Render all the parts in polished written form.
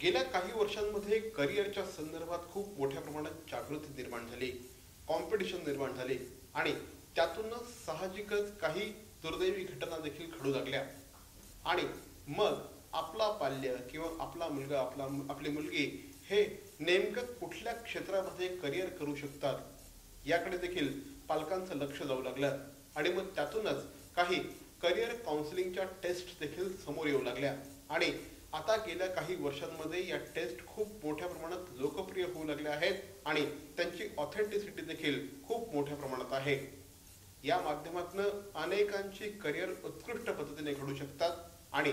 गेल्या काही वर्षांमध्ये करिअरच्या संदर्भात खूप मोठ्या प्रमाणात जागृती निर्माण झाली, कॉम्पिटिशन निर्माण झाले आणि त्यातूनच साहजिकच काही दुर्दैवी घटना देखील घडू लागल्या. आणि मग आपला पाल्य किंवा आपला मुलगा आपली मुलगी हे नेमकं कुठल्या क्षेत्रामध्ये करिअर करू शकतात याकडे देखील पालकांचं लक्ष जाऊ लागलं. आणि मग त्यातूनच काही करिअर काउन्सिलिंगच्या टेस्ट देखील समोर येऊ लागल्या. आणि आता गेल्या काही वर्षांमध्ये या टेस्ट खूप मोठ्या प्रमाणात लोकप्रिय होऊ लागल्या आहेत आणि त्यांची ऑथेंटिसिटी देखील खूप मोठ्या प्रमाणात आहे. या माध्यमातून अनेकांची करिअर उत्कृष्ट पद्धतीने घडू शकतात. आणि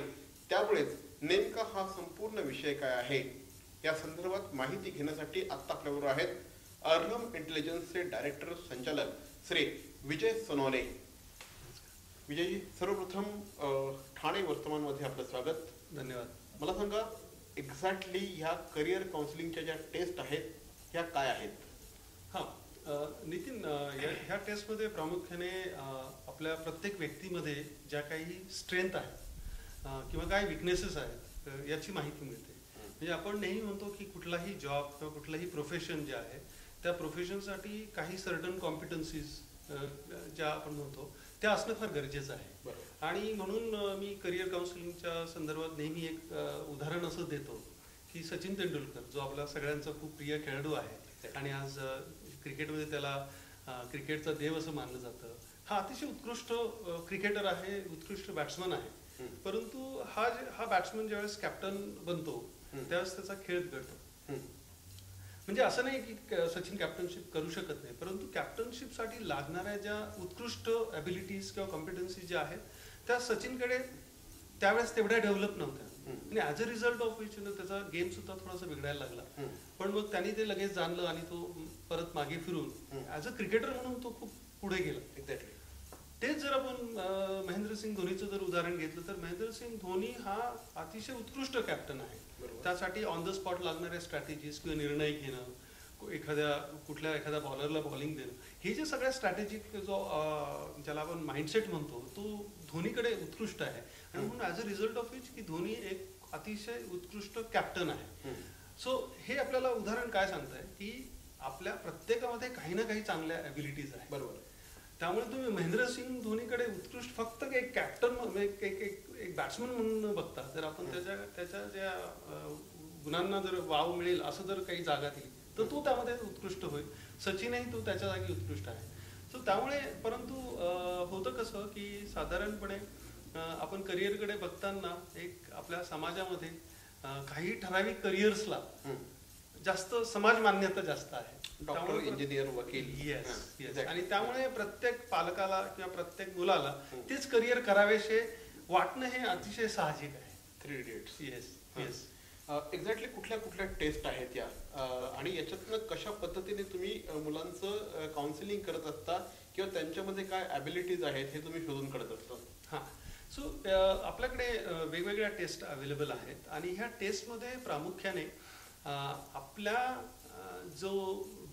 त्यामुळेच नेमका हा संपूर्ण विषय काय आहे या संदर्भात माहिती घेण्यासाठी आत्ता आपल्याबरोबर आहेत अर्हम इंटेलिजन्सचे डायरेक्टर संचालक श्री विजय सोनवणे. विजयजी, सर्वप्रथम ठाणे वर्तमानमध्ये आपलं स्वागत. धन्यवाद. मला सांगा, एक्झॅक्टली ह्या करिअर काउन्सिलिंगच्या ज्या टेस्ट आहेत ह्या काय आहेत? हां, नितीन, ह्या टेस्टमध्ये प्रामुख्याने आपल्या प्रत्येक व्यक्तीमध्ये ज्या काही स्ट्रेंथ आहेत किंवा काय विकनेसेस आहेत याची माहिती मिळते. म्हणजे आपण नेहमी म्हणतो की कुठलाही जॉब किंवा कुठलंही प्रोफेशन जे आहे त्या प्रोफेशनसाठी काही सर्टन कॉम्पिटन्सीज ज्या आपण म्हणतो त्या असणं फार गरजेचं आहे. आणि म्हणून मी करिअर काउन्सिलिंगच्या संदर्भात नेहमी एक उदाहरण असं देतो की सचिन तेंडुलकर, जो आपला सगळ्यांचा खूप प्रिय खेळाडू आहे आणि आज क्रिकेटमध्ये त्याला क्रिकेटचा देव असं मानलं जातं. हा अतिशय उत्कृष्ट क्रिकेटर आहे, उत्कृष्ट बॅट्समन आहे. परंतु हा बॅट्समन ज्यावेळेस कॅप्टन बनतो त्यावेळेस त्याचा खेळ बिघडतो. म्हणजे असं नाही की सचिन कॅप्टनशिप करू शकत नाही, परंतु कॅप्टनशिपसाठी लागणाऱ्या ज्या उत्कृष्ट ॲबिलिटीज किंवा कॉम्पिटन्सी ज्या आहेत त्या सचिनकडे त्यावेळेस तेवढ्या डेव्हलप नव्हत्या. आणि as a result of which त्याचा गेम सुद्धा थोडासा बिघडायला लागला. पण मग त्यांनी ते लगेच जाणलं आणि तो परत मागे फिरून ॲज अ क्रिकेटर म्हणून तो खूप पुढे गेला. एक्झॅक्टली. तेच जर आपण महेंद्रसिंग धोनीचं जर उदाहरण घेतलं तर महेंद्रसिंग धोनी हा अतिशय उत्कृष्ट कॅप्टन आहे. त्यासाठी ऑन द स्पॉट लागणाऱ्या स्ट्रॅटेजीज किंवा निर्णय घेणं, एखाद्या बॉलरला बॉलिंग देणं, हे जे सगळ्या स्ट्रॅटेजिक जो ज्याला आपण माइंडसेट म्हणतो तो धोनीकडे उत्कृष्ट आहे. आणि म्हणून as a result of which की धोनी एक अतिशय उत्कृष्ट कॅप्टन आहे. सो हे आपल्याला उदाहरण काय सांगतंय की आपल्या प्रत्येकामध्ये काही ना काही चांगल्या ॲबिलिटीज आहेत. बरोबर. त्यामुळे तुम्ही महेंद्रसिंग धोनीकडे उत्कृष्ट फक्त एक कॅप्टन एक बॅट्समन म्हणून बघता. जर आपण त्याच्या ज्या गुणांना जर वाव मिळेल असं जर काही जागा दिली तर तो त्यामध्ये उत्कृष्ट होईल. सचिनही तो त्याच्या जागी उत्कृष्ट आहे. सो त्यामुळे परंतु होतं कसं की साधारणपणे आपण करिअरकडे बघताना एक आपल्या समाजामध्ये काही ठराविक करिअर्सला जास्त समाज मान्यता जास्त आहे. डॉक्टर, इंजिनियर, वकील. येस. आणि त्यामुळे प्रत्येक पालकाला किंवा प्रत्येक मुलाला तेच करिअर करावेसे वाटणं हे अतिशय साहजिक आहे. 3 इडियट्स. येस. एक्झॅक्टली कुठल्या कुठल्या टेस्ट आहेत या आणि याच्यातनं कशा पद्धतीने तुम्ही मुलांचं काउन्सिलिंग करत असता किंवा त्यांच्यामध्ये काय ॲबिलिटीज आहेत हे तुम्ही शोधून काढत असता? हां. सो आपल्याकडे वेगवेगळ्या टेस्ट अवेलेबल आहेत आणि ह्या टेस्टमध्ये प्रामुख्याने आपल्या जो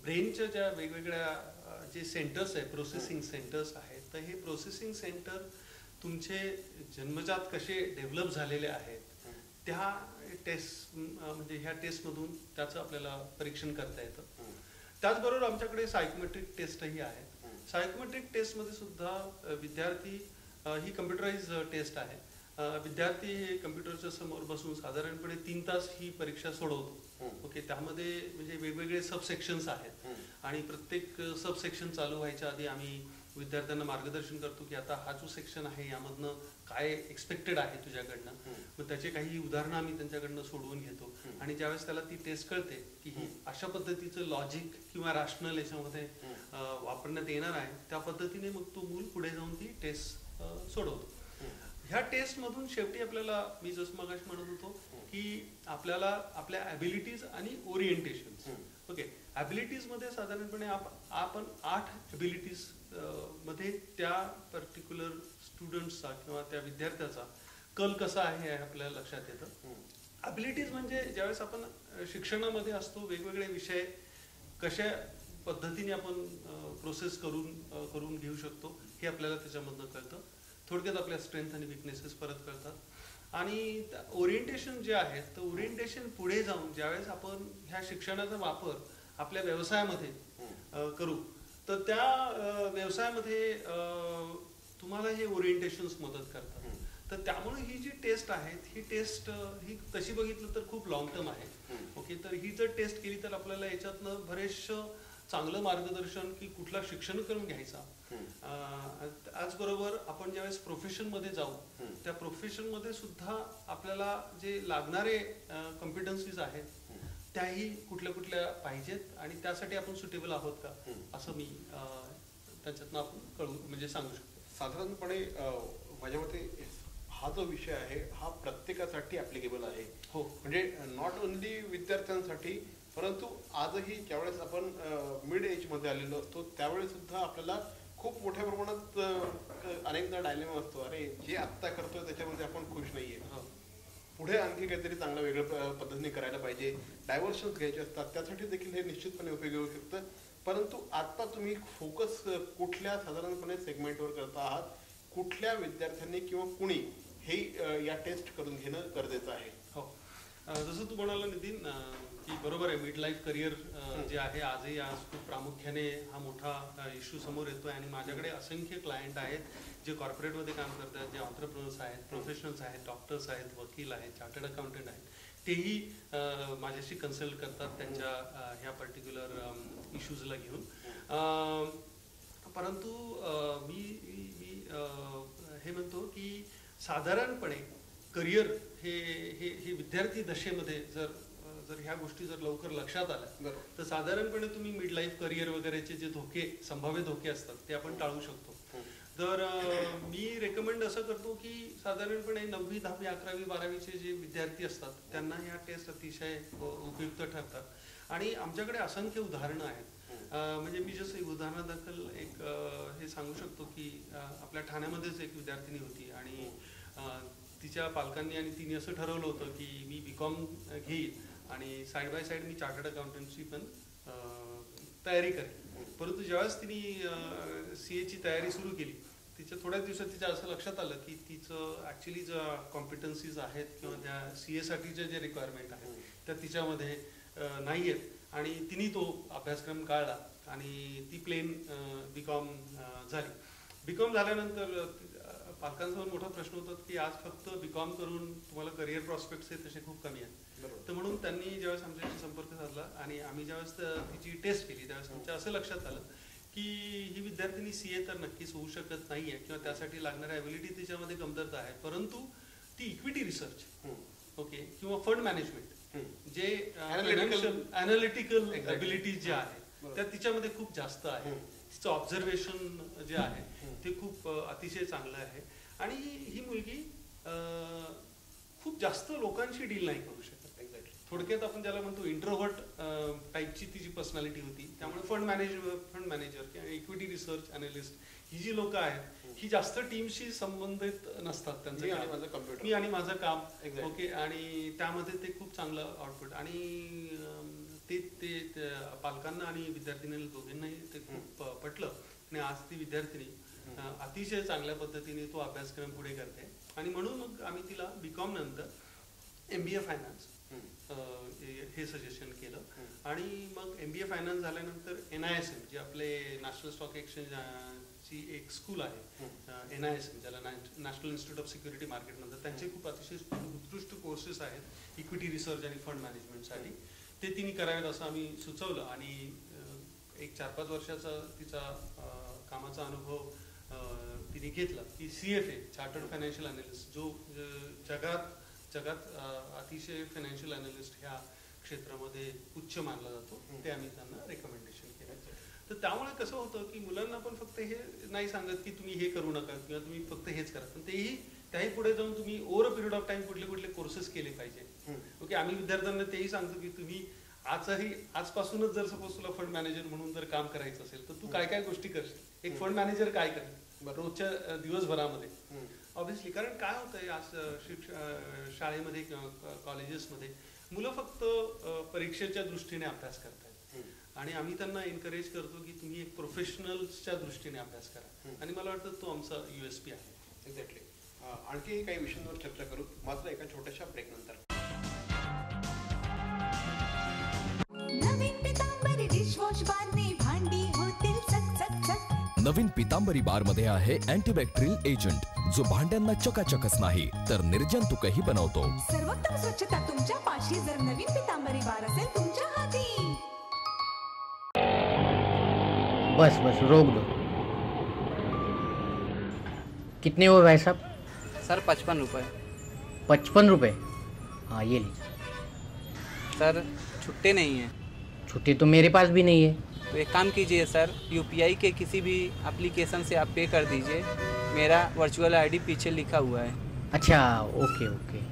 ब्रेनच्या ज्या वेगवेगळ्या जे सेंटर्स आहेत, प्रोसेसिंग सेंटर्स आहेत, तर हे प्रोसेसिंग सेंटर तुमचे जन्मजात कसे डेव्हलप झालेले आहेत त्या टेस्ट म्हणजे ह्या टेस्टमधून त्याचं आपल्याला परीक्षण करता येतं. त्याचबरोबर आमच्याकडे सायकोमेट्रिक टेस्टही आहेत. सायकोमेट्रिक टेस्टमध्ये सुद्धा विद्यार्थी ही कम्प्युटराइज टेस्ट आहे. विद्यार्थी हे कम्प्युटरच्या समोर बसून साधारणपणे 3 तास ही परीक्षा सोडवतो. ओके. त्यामध्ये म्हणजे वेगवेगळे सबसेक्शन्स आहेत आणि प्रत्येक सबसेक्शन चालू व्हायच्या आधी आम्ही विद्यार्थ्यांना मार्गदर्शन करतो की आता हा जो सेक्शन आहे यामधनं काय एक्सपेक्टेड आहे तुझ्याकडनं. मग त्याचे काही उदाहरणं आम्ही त्यांच्याकडनं सोडवून घेतो आणि ज्यावेळेस त्याला ती टेस्ट कळते की ही अशा पद्धतीचं लॉजिक किंवा रॅशनल याच्यामध्ये वापरण्यात येणार आहे, त्या पद्धतीने मग तो मूल पुढे जाऊन ती टेस्ट सोडवतो. ह्या टेस्टमधून शेवटी आपल्याला, मी जसं मगाशी म्हणत होतो की आपल्याला आपल्या ॲबिलिटीज आणि ओरिएंटेशन. ओके. ॲबिलिटीजमध्ये साधारणपणे आपण 8 ॲबिलिटीज मध्ये त्या पर्टिक्युलर स्टुडंट्सचा किंवा त्या विद्यार्थ्याचा कल कसा आहे हे आपल्याला लक्षात येतं. ॲबिलिटीज म्हणजे ज्यावेळेस आपण शिक्षणामध्ये असतो वेगवेगळे विषय कशा पद्धतीने आपण प्रोसेस करून घेऊ शकतो हे आपल्याला त्याच्यामधनं कळतं. थोडक्यात आपल्या स्ट्रेंथ आणि विकनेसेस परत कळतात. आणि ओरिएंटेशन जे आहे तर ओरिएंटेशन पुढे जाऊन ज्यावेळेस आपण ह्या शिक्षणाचा वापर आपल्या व्यवसायामध्ये करू तर त्या व्यवसायामध्ये तुम्हाला हे ओरिएंटेशन्स मदत करतात. तर त्यामुळे ही जी टेस्ट आहे ही टेस्ट ही तशी बघितलं तर खूप लॉंग टर्म आहे. ओके, तर ही जर टेस्ट केली तर आपल्याला याच्यातनं बरेचसं चांगलं मार्गदर्शन की कुठला शिक्षणक्रम घ्यायचा. बरोबर आपण ज्यावेळेस प्रोफेशनमध्ये जाऊ त्या प्रोफेशनमध्ये सुद्धा आपल्याला जे लागणारे कॉम्पिटन्सीज आहेत त्याही कुठल्या कुठल्या पाहिजेत आणि त्यासाठी आपण सुटेबल आहोत का असं मी त्याच्यातनं आपण म्हणजे सांगू शकतो. साधारणपणे माझ्या मते हा जो विषय आहे हा प्रत्येकासाठी ऍप्लिकेबल आहे. हो, म्हणजे नॉट ओन्ली विद्यार्थ्यांसाठी परंतु आजही ज्यावेळेस आपण मिड एज मध्ये आलेलो असतो त्यावेळेस सुद्धा आपल्याला खूप मोठ्या प्रमाणात अनेकदा डायलेमा असतो, अरे जे आत्ता करतोय त्याच्यामध्ये आपण खुश नाहीये, पुढे आणखी काहीतरी चांगलं वेगळ्या पद्धतीने करायला पाहिजे, डायव्हर्शन्स घ्यायचे असतात, त्यासाठी देखील हे निश्चितपणे उपयोगी होऊ शकतं. परंतु आता तुम्ही फोकस कुठल्या साधारणपणे सेगमेंटवर करता आहात, कुठल्या विद्यार्थ्यांनी किंवा कुणी हे या टेस्ट करून घेणं गरजेचं आहे? हो, जसं तू म्हणाला नितीन की बरोबर आहे, मिड लाईफ करिअर जे आहे आजही आज खूप प्रामुख्याने हा मोठा इश्यू समोर येतोय आणि माझ्याकडे असंख्य क्लायंट आहेत जे कॉर्पोरेटमध्ये काम करतात, जे ऑन्टरप्रिनर्स आहेत, प्रोफेशनल्स आहेत, डॉक्टर्स आहेत, वकील आहेत, चार्टर्ड अकाउंटंट आहेत, तेही माझ्याशी कन्सल्ट करतात त्यांच्या ह्या पर्टिक्युलर इश्यूजला घेऊन. परंतु मी हे म्हणतो की साधारणपणे करिअर हे विद्यार्थी दशेमध्ये जर ह्या गोष्टी जर लवकर लक्षात आल्या तर साधारणपणे तुम्ही मिड लाईफ करिअर वगैरेचे जे संभाव्य धोके असतात ते आपण टाळू शकतो. तर मी रेकमेंड असं करतो की साधारणपणे 9वी, 10वी, 11वी, 12वीचे जे विद्यार्थी असतात त्यांना ह्या टेस्ट अतिशय उपयुक्त ठरतात आणि आमच्याकडे असंख्य उदाहरणं आहेत. म्हणजे मी जसं उदाहरणादाखल एक हे सांगू शकतो की आपल्या ठाण्यामध्येच एक विद्यार्थिनी होती आणि तिच्या पालकांनी आणि तिने असं ठरवलं होतं की मी BCom घेईल आणि side by side me chartered अकाउंटंटची पण तयारी करेन. परंतु ज्यावेळेस तिने CA ची तयारी सुरू केली तिच्या थोड्याच दिवसात तिच्या असं लक्षात आलं की तिचं ॲक्च्युली ज्या कॉम्पिटन्सीज आहेत किंवा त्या CA साठीच्या जे रिक्वायरमेंट आहेत त्या तिच्यामध्ये नाही आहेत आणि तिने तो अभ्यासक्रम काढला आणि ती प्लेन BCom झाली. BCom झाल्यानंतर पालकांसमोर मोठा प्रश्न होता की आज फक्त BCom करून तुम्हाला करिअर प्रॉस्पेक्ट्स आहेत तसे खूप कमी आहेत. तर म्हणून त्यांनी ज्यावेळेस आमच्याशी संपर्क साधला आणि आम्ही ज्यावेळेस तिची टेस्ट केली त्यावेळेस आमच्या असं लक्षात आलं की ही विद्यार्थिनी CA तर नक्कीच होऊ शकत नाहीये किंवा त्यासाठी लागणाऱ्या ॲबिलिटी तिच्यामध्ये कमतरता आहे, परंतु ती इक्विटी रिसर्च ओके किंवा फंड मॅनेजमेंट जे अनालिटिकल ॲबिलिटीज जे आहे त्या तिच्यामध्ये खूप जास्त आहे. तिचं ऑब्झर्वेशन जे आहे ते खूप अतिशय चांगलं आहे आणि ही मुलगी खूप जास्त लोकांशी डील नाही करू शकत. थोडक्यात आपण ज्याला म्हणतो इंट्रोव्हर्ट टाईपची तिची पर्सनॅलिटी होती. त्यामुळे फंड मॅनेजर किंवा इक्विटी रिसर्च अनालिस्ट ही जी लोक आहेत ही जास्त टीमशी संबंधित नसतात. त्यांचं मी आणि माझं काम ओके आणि त्यामध्ये ते खूप चांगलं आउटपुट आणि ते पालकांना आणि विद्यार्थिनींना दोघांनाही ते खूप पटलं आणि आज ती विद्यार्थिनी अतिशय चांगल्या पद्धतीने तो अभ्यासक्रम पुढे करते आणि म्हणून मग आम्ही तिला BCom नंतर MBA फायनान्स हे सजेशन केलं आणि मग MBA फायनान्स झाल्यानंतर NISM जे आपले नॅशनल स्टॉक एक्सचेंज ची एक स्कूल आहे NISM ज्याला national institute of security market म्हणतात, त्यांचे खूप अतिशय उत्कृष्ट कोर्सेस आहेत इक्विटी रिसर्च आणि फंड मॅनेजमेंटसाठी. ते तिने करावेत असं आम्ही सुचवलं आणि एक 4-5 वर्षाचा तिचा कामाचा अनुभव तिने घेतला की CFA चार्टर्ड फायनान्शियल अनालिस्ट जो जगात अतिशय फायनान्शियल अनालिस्ट ह्या क्षेत्रामध्ये उच्च मानला जातो ते आम्ही त्यांना रेकमेंडेशन केलं. तर त्यामुळे कसं होतं की मुलांना पण फक्त हे नाही सांगत की तुम्ही हे करू नका किंवा तुम्ही फक्त हेच करा, पण त्याही पुढे जाऊन तुम्ही over a period of time कुठले कोर्सेस केले पाहिजे. ओके, आम्ही विद्यार्थ्यांना तेही सांगतो की तुम्ही आजपासूनच जर सपोज तुला फंड मॅनेजर म्हणून जर काम करायचं असेल तर तू काय काय गोष्टी करशील, एक फंड मॅनेजर काय करेल रोजच्या दिवसभरामध्ये. ऑब्व्हियसली कारण काय होतंय आज शाळेमध्ये किंवा कॉलेजेसमध्ये मुलं फक्त परीक्षेच्या दृष्टीने अभ्यास करतात आणि आम्ही त्यांना एनकरेज करतो की तुम्ही एक प्रोफेशनल्सच्या दृष्टीने अभ्यास करा आणि मला वाटतं तो आमचा USP आहे. एक्झॅक्टली. आणखीही काही विषयांवर चर्चा करू, मात्र एका छोट्याशा ब्रेक नंतर. नवीन पितांबरी बार मध्ये आहे अँटीबॅक्टेरियल एजंट, जो भांड्यांना चकाचकच नाही तर निर्जंतुकही बनवतो. सर्वोत्तम स्वच्छता तुमच्या पाशी. जर नवीन पितांबरी बार असेल तुमच्या हाती. बस बस रोक दो. कितने हुए भाई साहब? सर 55 रुपये. 55 रुपये? हाँ ये लीजिए. सर छुट्टे नहीं हैं. छुट्टी तो मेरे पास भी नहीं है. तो एक काम कीजिए सर, यूपीआई के किसी भी एप्लीकेशन से आप पे कर दीजिए. मेरा वर्चुअल आईडी पीछे लिखा हुआ है. अच्छा ओके ओके.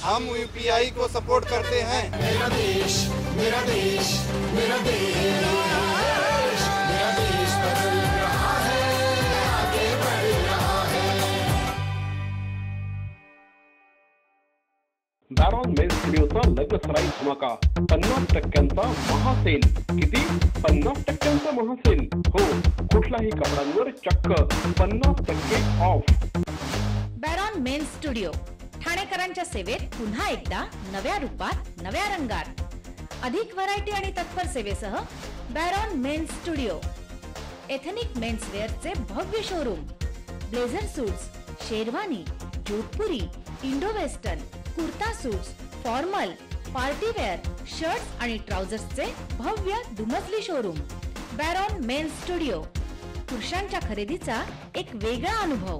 हम यूपीआई को सपोर्ट करते हैं. मेरा देश, मेरा देश, मेरा देश, मेरा देश बदल रहा है, आगे बढ़ रहा है. बॅरॉन मेन्स स्टुडिओचा लग्नसराई धमाका. 50% महासेल. किती? 50% महासेल. हो, कुठल्याही कपड्यांवर चक्क 50% ऑफ. बॅरॉन मेन्स स्टुडिओ ठाणेकरांच्या सेवेत पुन्हा एकदा नव्या रूपात, नव्या रंगात. अधिक व्हरायटी आणि तत्पर सेवेसह Baron men's studio. Ethnic men's वेअरचे भव्य showroom. Blazer suits, sherwani, Jodhpuri, Indo western, kurta suits, formal, partywear, shirts आणि ट्राउझर्सचे भव्य दुमजली शोरूम. बॅरॉन men's studio. पुरुषांच्या खरेदीचा एक वेगळा अनुभव.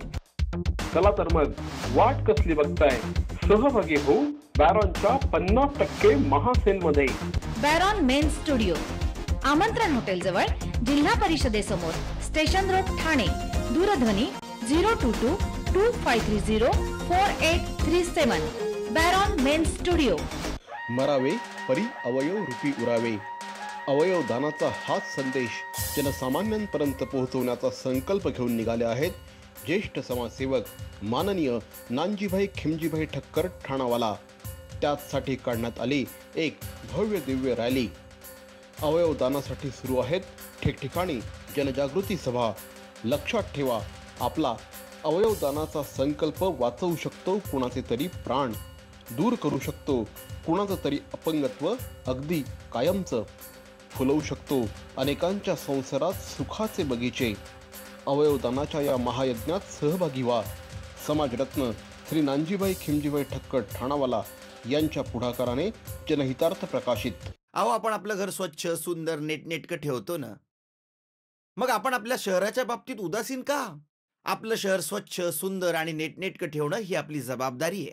चला तर मग वाट कसली बघताय, सहभागी हो बॅरॉनच्या 50% महासेल मध्ये. बॅरॉन मेन्स स्टुडिओ, आमंत्रण हॉटेल जवळ, जिल्हा परिषदेसमोर, स्टेशन रोड, ठाणे. दूरध्वनी 02225304837. बॅरॉन मेन्स स्टुडिओ. मरावे परी अवयव रूपी उरावे. अवयव दानाचा हाच संदेश जनसामान्यांपर्यंत पोहोचवण्याचा संकल्प घेऊन निघाले आहेत ज्येष्ठ समाजसेवक माननीय नानजीभाई खिमजीभाई ठक्कर ठाणावाला. त्याचसाठी काढण्यात आली एक भव्य दिव्य रॅली. अवयव दानासाठी सुरू आहेत ठिकठिकाणी जनजागृती सभा. लक्षात ठेवा, आपला अवयव दानाचा संकल्प वाचवू शकतो कुणाचे तरी प्राण, दूर करू शकतो कुणाचं तरी अपंगत्व अगदी कायमचं, फुलवू शकतो अनेकांच्या संसारात सुखाचे बगीचे. अवयवदानाच्या या महायज्ञात सहभागी व्हा. समाजरत्न श्री नानजीभाई खिमजीभाई ठक्कर ठाणावाला यांच्या पुढाकाराने जनहितार्थ प्रकाशित. अहो, आपण आपलं घर स्वच्छ, सुंदर, नेटनेटकं ठेवतो ना, मग आपण आपल्या शहराच्या बाबतीत उदासीन का? आपलं शहर स्वच्छ, सुंदर आणि नेटनेटकं ठेवणं ही आपली जबाबदारी आहे,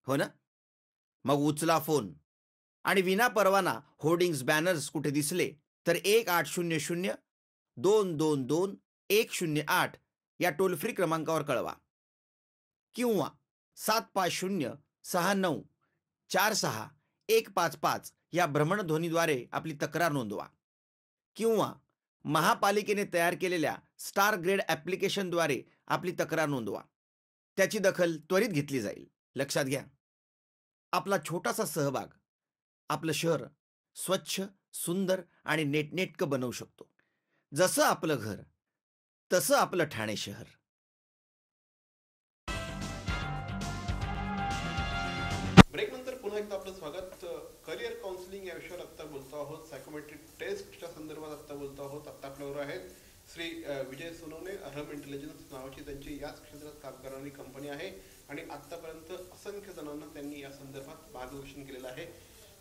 हो ना? मग उचला फोन आणि विना परवाना होर्डिंग्स, बॅनर्स कुठे दिसले तर 1800-222-108 या टोल फ्री क्रमांकावर कळवा किंवा 75069464155 या भ्रमणध्वनीद्वारे आपली तक्रार नोंदवा किंवा महापालिकेने तयार केलेल्या स्टार ग्रेड ॲप्लिकेशनद्वारे आपली तक्रार नोंदवा. त्याची दखल त्वरित घेतली जाईल. लक्षात घ्या, आपला छोटासा सहभाग आपलं शहर स्वच्छ, सुंदर आणि नेटनेटकं बनवू शकतो. जसं आपलं घर तसं आपलं ठाणे शहर. ब्रेक नंतर पुन्हा एकदा आपलं स्वागत. करिअर काउन्सिलिंग या विषयावर आता बोलतो आहोत. सायकोमेट्रिक टेस्टच्या संदर्भात आता बोलतो आहोत. आता आपल्यावर आहेत श्री विजय सोनवणे. अरहम इंटेलिजन्स नावाची त्यांची याच क्षेत्रात काम करणारी कंपनी आहे आणि आतापर्यंत असंख्य जणांना त्यांनी या संदर्भात मार्गदर्शन केलेलं आहे.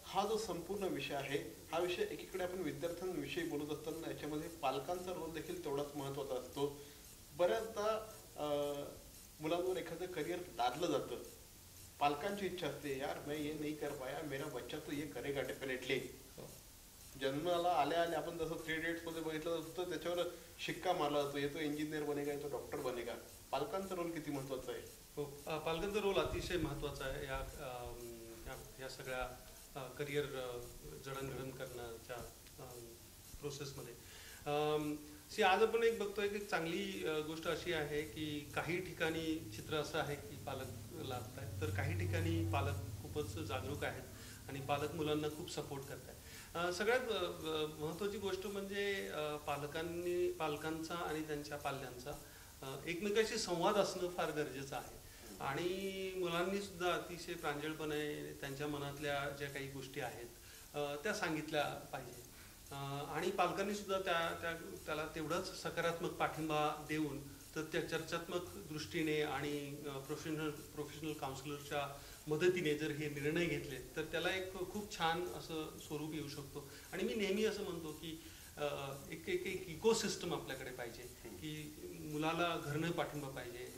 हा जो संपूर्ण विषय आहे, हा विषय एकीकडे आपण विद्यार्थ्यांविषयी बोलत असताना याच्यामध्ये पालकांचा रोल देखील तेवढाच महत्त्वाचा असतो. बऱ्याचदा मुलांवर एखादं करिअर लादलं जातं, पालकांची इच्छा असते, यार मैं ये नहीं कर पाया, मेरा बच्चा तो ये करेगा डेफिनेटली. जन्माला आल्या आल्या आपण जसं 3 Idiots मध्ये बघितलं जातं, त्याच्यावर शिक्का मारला जातो, येतो इंजिनियर बनेगा, येतो डॉक्टर बनेगा. पालकांचा रोल किती महत्वाचा आहे? हो, पालकांचा रोल अतिशय महत्त्वाचा आहे या सगळ्या करिअर जडणघडण करण्याच्या प्रोसेसमध्ये. आज आपण एक बघतोय की चांगली गोष्ट अशी आहे की काही ठिकाणी चित्र असं आहे की पालक लादत आहेत, तर काही ठिकाणी पालक खूपच जागरूक आहेत आणि पालक मुलांना खूप सपोर्ट करत आहेत. सगळ्यात महत्त्वाची गोष्ट म्हणजे पालकांचा आणि त्यांच्या पाल्यांचा एकमेकाशी संवाद असणं फार गरजेचं आहे. आणि मुलांनी सुद्धा अतिशय प्रांजळपणे त्यांच्या मनातल्या ज्या काही गोष्टी आहेत त्या सांगितल्या पाहिजे. आणि पालकांनी सुद्धा त्याला तेवढाच सकारात्मक पाठिंबा देऊन तर त्या चर्चात्मक दृष्टीने आणि प्रोफेशनल काउन्सिलरच्या मदतीने जर हे निर्णय घेतले तर त्याला एक खूप छान असं स्वरूप येऊ शकतो. आणि मी नेहमी असं म्हणतो की एक इकोसिस्टम आपल्याकडे पाहिजे, की मुलाला घरनं पाठिंबा पाहिजे,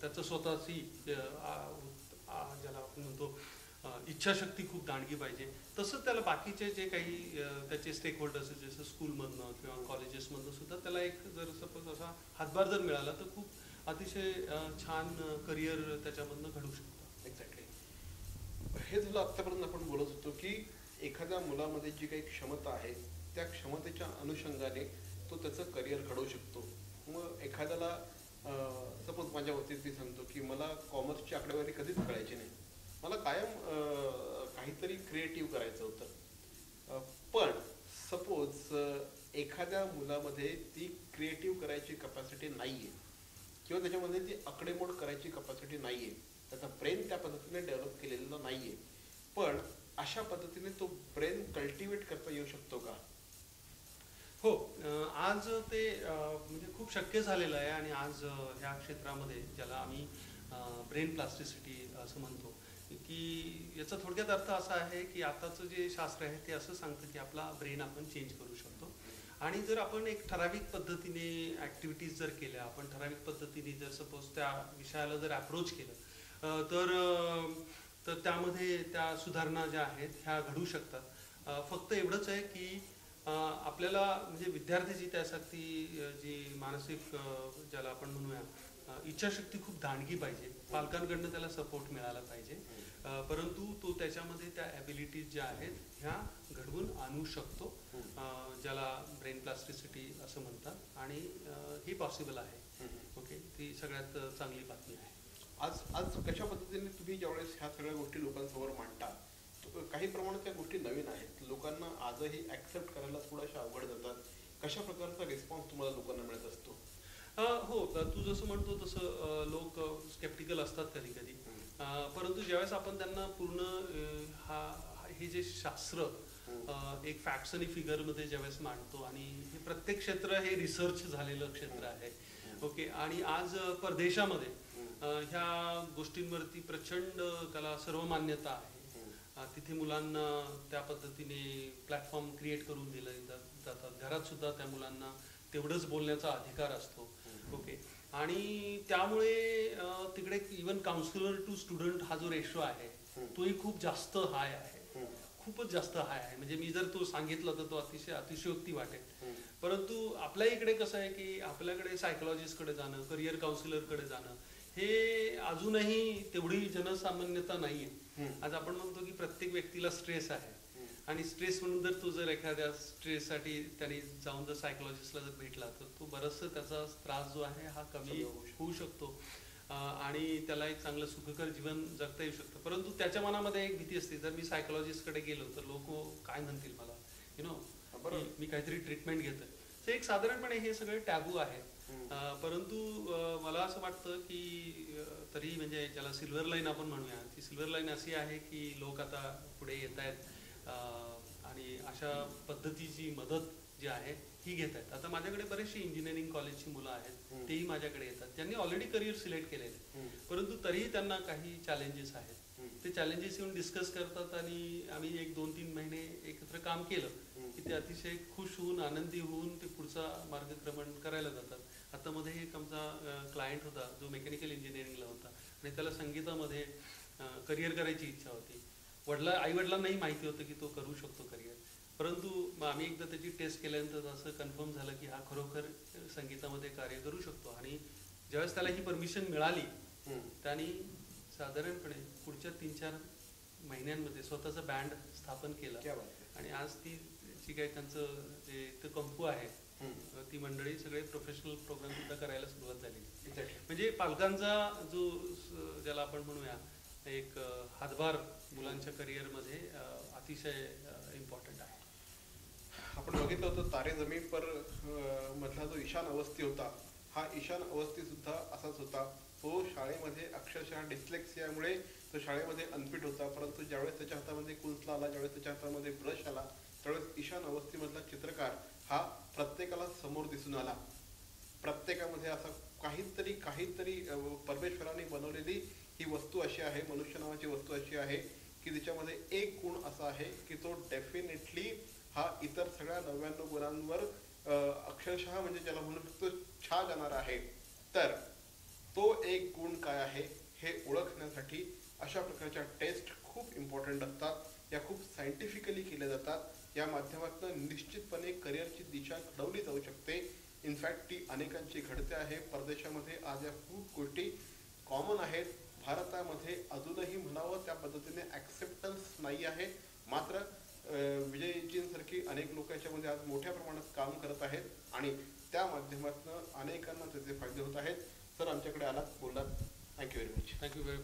त्याचं स्वतःची ज्याला आपण म्हणतो इच्छाशक्ती खूप दांडगी पाहिजे, तसंच त्याला बाकीचे जे काही त्याचे स्टेक होल्डर्स जसं स्कूलमधनं किंवा कॉलेजेसमधनं सुद्धा त्याला एक जर सपोज असा हातभार जर मिळाला तर खूप अतिशय छान करिअर त्याच्यामधनं घडू शकतं. एक्झॅक्टली. हे झालं आत्तापर्यंत आपण बोलत होतो की एखाद्या मुलामध्ये जी काही क्षमता आहे त्या क्षमतेच्या अनुषंगाने तो त्याचं करिअर घडवू शकतो. मग एखाद्याला सपोज माझ्या बाबतीत मी सांगतो की मला कॉमर्सची आकडेवारी कधीच कळायची नाही, मला कायम काहीतरी क्रिएटिव्ह करायचं होतं. पण सपोज एखाद्या मुलामध्ये ती क्रिएटिव्ह करायची कपॅसिटी नाही आहे किंवा त्याच्यामध्ये ती आकडेमोड करायची कपॅसिटी नाही आहे, त्याचा ब्रेन त्या पद्धतीने डेव्हलप केलेला नाही आहे, पण अशा पद्धतीने तो ब्रेन कल्टिवेट करता येऊ शकतो का? हो, आज ते म्हणजे खूप शक्य झालेलं आहे. आणि आज ह्या क्षेत्रामध्ये ज्याला आम्ही ब्रेन प्लास्टिसिटी असं म्हणतो, की याचा थोडक्यात अर्थ असा आहे की आताचं जे शास्त्र आहे ते असं सांगतं की आपला ब्रेन आपण चेंज करू शकतो. आणि जर आपण एक ठराविक पद्धतीने ॲक्टिव्हिटीज जर केल्या, आपण ठराविक पद्धतीने जर सपोज त्या विषयाला जर अप्रोच केलं तर त्यामध्ये त्या सुधारणा ज्या आहेत ह्या घडू शकतात. फक्त एवढंच आहे की आपल्याला म्हणजे विद्यार्थ्याची त्यासाठी जी मानसिक ज्याला आपण म्हणूया इच्छाशक्ती खूप दांडगी पाहिजे, पालकांकडनं त्याला सपोर्ट मिळाला पाहिजे. परंतु तो त्याच्यामध्ये त्या ॲबिलिटीज ज्या आहेत ह्या घडवून आणू शकतो, ज्याला ब्रेन प्लास्टिसिटी असं म्हणतात. आणि हे पॉसिबल आहे. ओके, ती सगळ्यात चांगली बातमी आहे. आज कशा पद्धतीने तुम्ही ज्यावेळेस ह्या सगळ्या गोष्टी लोकांसमोर मांडता, काही प्रमाणात त्या गोष्टी नवीन आहेत, लोकांना आजही ऍक्सेप्ट करायला थोड्याशा अवघड जातात, कशा प्रकारचा रिस्पॉन्स तुम्हाला लोकांना मिळत असतो? हो, तू जसं म्हणतो तसं लोक स्केप्टिकल असतात कधी कधी. परंतु ज्यावेळेस आपण त्यांना पूर्ण हे जे शास्त्र एक फॅक्ट्स आणि फिगरमध्ये ज्यावेळेस मांडतो, आणि हे प्रत्येक क्षेत्र हे रिसर्च झालेलं क्षेत्र आहे. ओके, आणि आज परदेशामध्ये ह्या गोष्टींवरती प्रचंड त्याला सर्व मान्यता आहे. तिथे मुलांना त्या पद्धतीने प्लॅटफॉर्म क्रिएट करून दिले जातात. घरात सुद्धा त्या मुलांना तेवढंच बोलण्याचा अधिकार असतो. ओके, आणि त्यामुळे तिकडे इवन काउन्सिलर टू स्टुडंट हा जो रेशो आहे तोही खूप जास्त हाय आहे, खूपच जास्त हाय आहे. म्हणजे मी जर तो सांगितला तर तो अतिशयोक्ती वाटेल. परंतु आपल्या इकडे कसं आहे की आपल्याकडे सायकोलॉजिस्टकडे जाणं, करिअर काउन्सिलरकडे जाणं हे अजूनही तेवढी जनसामान्यता नाहीये. आज आपण म्हणतो की प्रत्येक व्यक्तीला स्ट्रेस आहे, आणि स्ट्रेस म्हणून जर एखाद्या स्ट्रेससाठी त्यांनी जाऊन जर सायकोलॉजिस्टला जर भेटला तर तो बरंचसं त्याचा त्रास जो आहे हा कमी होऊ शकतो आणि त्याला एक चांगलं सुखकर जीवन जगता येऊ शकतं. परंतु त्याच्या मनामध्ये एक भीती असते, जर मी सायकोलॉजिस्टकडे गेलो तर लोक काय म्हणतील मला, मी काहीतरी ट्रीटमेंट घेतोय. तर एक साधारणपणे हे सगळे टॅबू आहे. परंतु मला असं वाटतं की तरी म्हणजे ज्याला सिल्वर लाईन आपण म्हणूया, ती सिल्वर लाईन अशी आहे की लोक आता पुढे येत आहेत आणि अशा पद्धतीची मदत जी आहे ही घेत आहेत. आता माझ्याकडे बरेचशी इंजिनिअरिंग कॉलेजची मुलं आहेत, तेही माझ्याकडे येतात, त्यांनी ऑलरेडी करिअर सिलेक्ट केलेले, परंतु तरीही त्यांना काही चॅलेंजेस आहेत. ते चॅलेंजेस येऊन डिस्कस करतात आणि आम्ही 1-2-3 महिने एकत्र काम केलं की ते अतिशय खुश होऊन आनंदी होऊन ते पुढचा मार्गक्रमण करायला जातात. आता मध्ये एक आमचा क्लायंट होता जो मेकॅनिकल इंजिनिअरिंगला होता आणि त्याला संगीतामध्ये करिअर करायची इच्छा होती. आईवडिलांनाही माहिती होतं की तो करू शकतो करिअर, परंतु आम्ही एकदा त्याची टेस्ट केल्यानंतर असं कन्फर्म झालं की हा खरोखर संगीतामध्ये कार्य करू शकतो. आणि ज्यावेळेस त्याला ही परमिशन मिळाली त्यांनी साधारणपणे पुढच्या 3-4 महिन्यांमध्ये स्वतःचा बँड स्थापन केला आणि आज ती जी काही त्यांचं जे इथं कंपू आहे ती मंडळी सगळे प्रोफेशनल प्रोग्राम सुद्धा करायला सुरुवात झाली. म्हणजे पालकांचा जो ज्याला आपण म्हणूया एक हातभार मुलांच्या करिअरमध्ये अतिशय इम्पॉर्टंट आहे. आपण बघितलं होतं तारे जमीन पर मधला जो ईशान अवस्थी होता, हा ईशान अवस्थी सुद्धा असाच होता. तो शाळेमध्ये अक्षरशः डिस्लेक्सियामुळे तो शाळेमध्ये अनफिट होता, परंतु ज्यावेळेस त्याच्या हातामध्ये कुंचला आला, ज्यावेळेस त्याच्या हातामध्ये ब्रश आला, त्यावेळेस ईशान अवस्थीमधला चित्रकार हा प्रत्येकाला समोर दिसून आला. प्रत्येकामध्ये असा काहीतरी परमेश्वराने बनवलेली ही वस्तू अशी आहे, मनुष्य नावाची वस्तू अशी आहे की तिच्यामध्ये एक गुण असा आहे की तो डेफिनेटली हा इतर सगळ्या 99 गुणांवर अक्षरशः म्हणजे ज्याला म्हणू शकतो छा जाणार आहे. तर तो एक गुण काय आहे हे ओळखण्यासाठी अशा प्रकारच्या टेस्ट खूप इम्पॉर्टंट असतात. या खूप सायंटिफिकली केल्या जातात. या माध्यमातून निश्चितपणे करिअरची दिशा घडवली जाऊ शकते. इनफॅक्ट ती अनेकांची घडते आहे. परदेशामध्ये आज या खूप गोष्टी कॉमन आहेत. भारतामध्ये अजूनही म्हणावं त्या पद्धतीने ॲक्सेप्टन्स नाही आहे. मात्र विजयजींसारखी अनेक लोक याच्यामध्ये आज मोठ्या प्रमाणात काम करत आहेत आणि त्या माध्यमातून अनेकांना त्याचे फायदे होत आहेत. सर आमच्याकडे आलात, बोललात, thank you very much. Thank you very